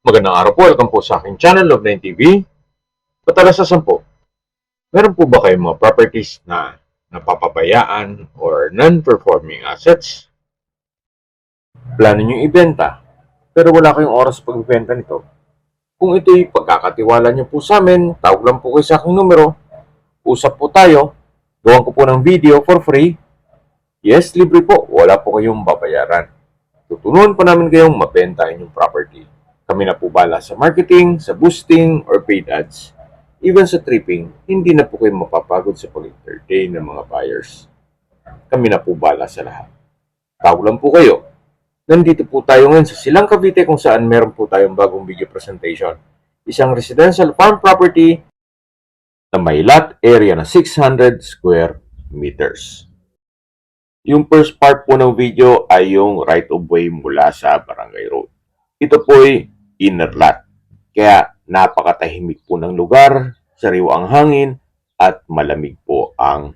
Magandang araw po. Welcome po sa aking channel, Love9 TV. Patalasasan po, meron po ba kayong mga properties na napapabayaan or non-performing assets? Plano nyo ibenta, pero wala kayong oras pagbenta nito. Kung ito'y pagkakatiwala nyo po sa amin, tawag lang po kayo sa aking numero, usap po tayo, gawan ko po ng video for free. Yes, libre po, wala po kayong babayaran. Tutunuan po namin kayong mabenta inyong property. Kami na po bala sa marketing, sa boosting, or paid ads. Even sa tripping, hindi na po kayo mapapagod sa pag-entertain ng mga buyers. Kami na po bala sa lahat. Tawag lang po kayo. Nandito po tayo ngayon sa Silang Cavite kung saan meron po tayong bagong video presentation. Isang residential farm property na may lot area na 600 square meters. Yung first part po ng video ay yung right of way mula sa Barangay Road. Ito po ay inner lot. Kaya napakatahimik po ng lugar, sariwa ang hangin, at malamig po ang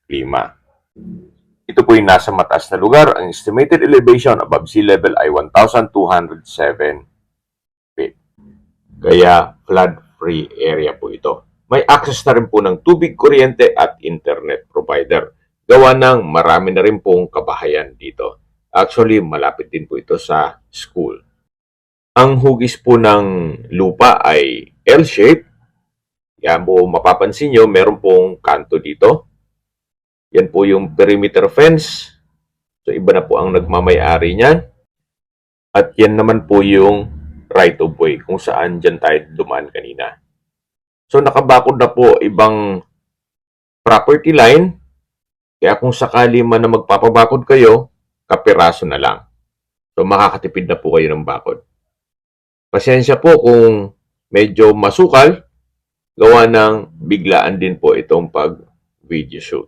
klima. Ito po ay nasa mataas na lugar. Ang estimated elevation above sea level ay 1,207 feet. Kaya flood-free area po ito. May access na rin po ng tubig, kuryente at internet provider. Gawa ng marami na rin pong kabahayan dito. Actually, malapit din po ito sa school. Ang hugis po ng lupa ay L-shape. Yan po, mapapansin nyo, meron pong kanto dito. Yan po yung perimeter fence. So, iba na po ang nagmamay-ari niyan. At yan naman po yung right of way kung saan dyan tayo dumaan kanina. So, nakabakod na po ibang property line. Kaya kung sakali man na magpapabakod kayo, kapiraso na lang. So, makakatipid na po kayo ng bakod. Pasensya po kung medyo masukal, gawa ng biglaan din po itong pag-video shoot.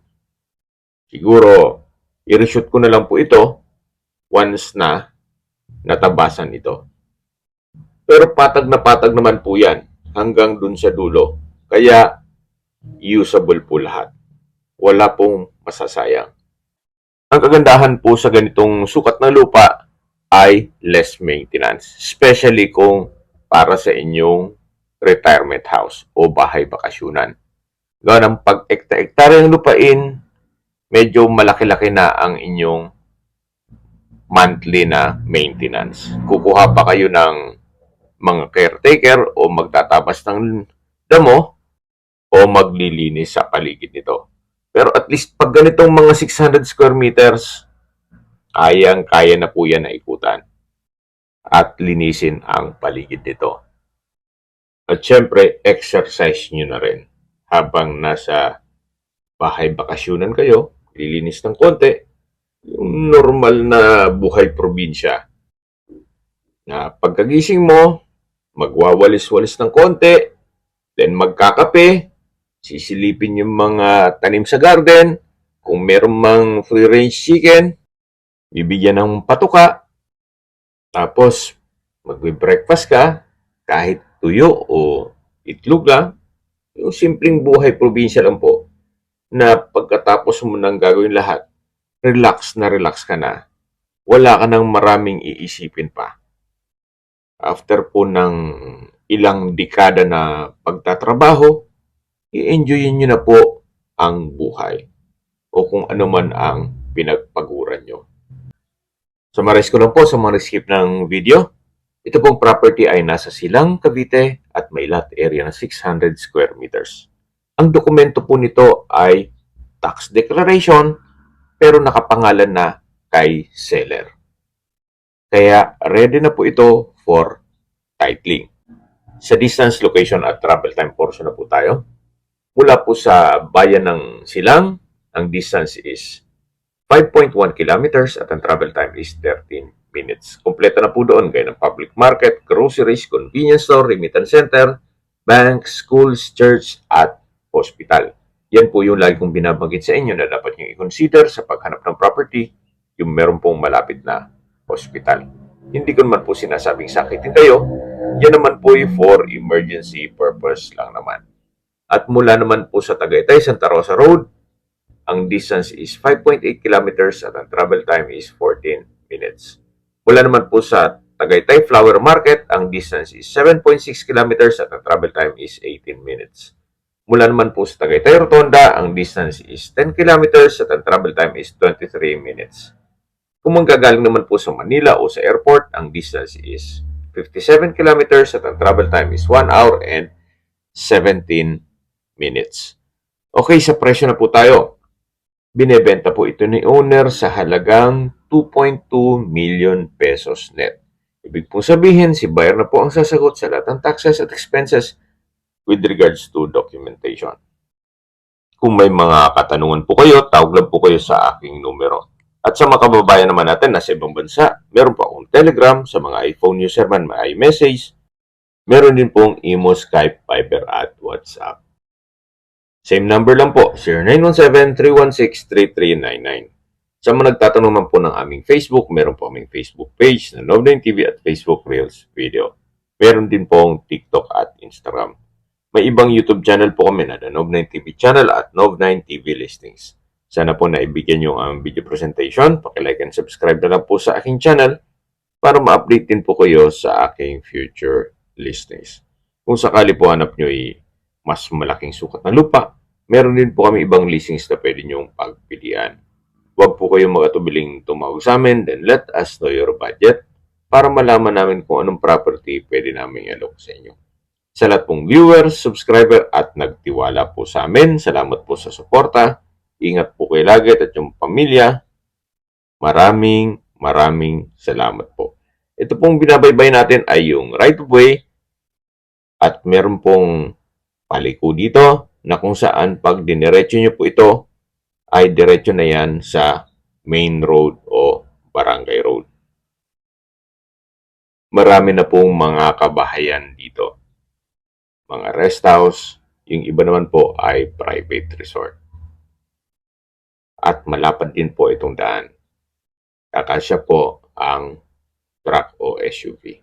Siguro, i-reshoot ko na lang po ito once na natabasan ito. Pero patag na patag naman po yan hanggang dun sa dulo. Kaya, usable po lahat. Wala pong masasayang. Ang kagandahan po sa ganitong sukat ng lupa ay less maintenance. Especially kung para sa inyong retirement house o bahay bakasyunan. Gawa ng pag-ekta-ektaryang lupain, medyo malaki-laki na ang inyong monthly na maintenance. Kukuha pa kayo ng mga caretaker o magtatabas ng damo o maglilinis sa paligid nito. Pero at least pag ganitong mga 600 square meters, kayang-kaya na po yan na ikutan at linisin ang paligid nito. At syempre, exercise nyo na rin habang nasa bahay bakasyunan kayo, lilinis ng konti, yung normal na buhay probinsya. Na pagkagising mo, magwawalis-walis ng konti, then magkakape, sisilipin yung mga tanim sa garden, kung meron mang free-range chicken, bibigyan ng patuka, tapos magbe-breakfast ka, kahit tuyo o itlog lang, yung simpleng buhay probinsya lang po, na pagkatapos mo nang gagawin lahat, relax ka na. Wala ka nang maraming iisipin pa. After po ng ilang dekada na pagtatrabaho, i-enjoyin nyo na po ang buhay o kung ano man ang pinagpaguran nyo. Summarize ko lang po sa mga skip ng video. Ito pong property ay nasa Silang, Cavite at may lot area na 600 square meters. Ang dokumento po nito ay tax declaration pero nakapangalan na kay seller. Kaya ready na po ito for titling. Sa distance, location at travel time portion na po tayo. Mula po sa bayan ng Silang, ang distance is 5.1 kilometers at ang travel time is 13 minutes. Kompleto na po doon gaya ng public market, groceries, convenience store, remittance center, bank, schools, church, at hospital. Yan po yung lagi kong binabanggit sa inyo na dapat nyo i-consider sa paghanap ng property, yung meron pong malapit na hospital. Hindi ko naman po sinasabing sakitin kayo, yan naman po yung for emergency purpose lang naman. At mula naman po sa Tagaytay, Santa Rosa Road, ang distance is 5.8 kilometers at ang travel time is 14 minutes. Mula naman po sa Tagaytay Flower Market, ang distance is 7.6 kilometers at ang travel time is 18 minutes. Mula naman po sa Tagaytay Rotonda, ang distance is 10 kilometers at ang travel time is 23 minutes. Kung manggagaling naman po sa Manila o sa airport, ang distance is 57 kilometers at ang travel time is 1 hour and 17 minutes. Okay, sa presyo na po tayo. Binebenta po ito ni owner sa halagang 2.2 million pesos net. Ibig pong sabihin, si buyer na po ang sasagot sa lahat ng taxes at expenses with regards to documentation. Kung may mga katanungan po kayo, tawag lang po kayo sa aking numero. At sa mga kababayan naman natin na sa ibang bansa, meron po akong Telegram, sa mga iPhone user man may iMessage, meron din pong Imo, Skype, Viber at WhatsApp. Same number lang po, 0917-316-3399. Sa mga nagtatanong man po ng aming Facebook, meron po aming Facebook page na Nov9 TV at Facebook Reels Video. Meron din pong TikTok at Instagram. May ibang YouTube channel po kami na Nov9 TV channel at Nov9 TV Listings. Sana po naibigyan nyo ang video presentation. Paki-like and subscribe na lang po sa aking channel para ma-update din po kayo sa aking future listings. Kung sakali po hanap nyo mas malaking sukat na lupa, meron din po kami ibang listings na pwede nyong pagpilian. Huwag po kayong magatubiling tumawag sa amin, then let us know your budget para malaman namin kung anong property pwede namin i-alok sa inyo. Sa lahat pong viewers, subscriber at nagtiwala po sa amin, salamat po sa suporta. Ingat po kayo lagi at yung pamilya. Maraming salamat po. Ito pong binabaybay natin ay yung right of way at meron pong paliko dito na kung saan pag diniretso nyo po ito ay diretso na yan sa main road o barangay road. Marami na pong mga kabahayan dito. Mga rest house, yung iba naman po ay private resort. At malapad din po itong daan. Kakasya po ang truck o SUV.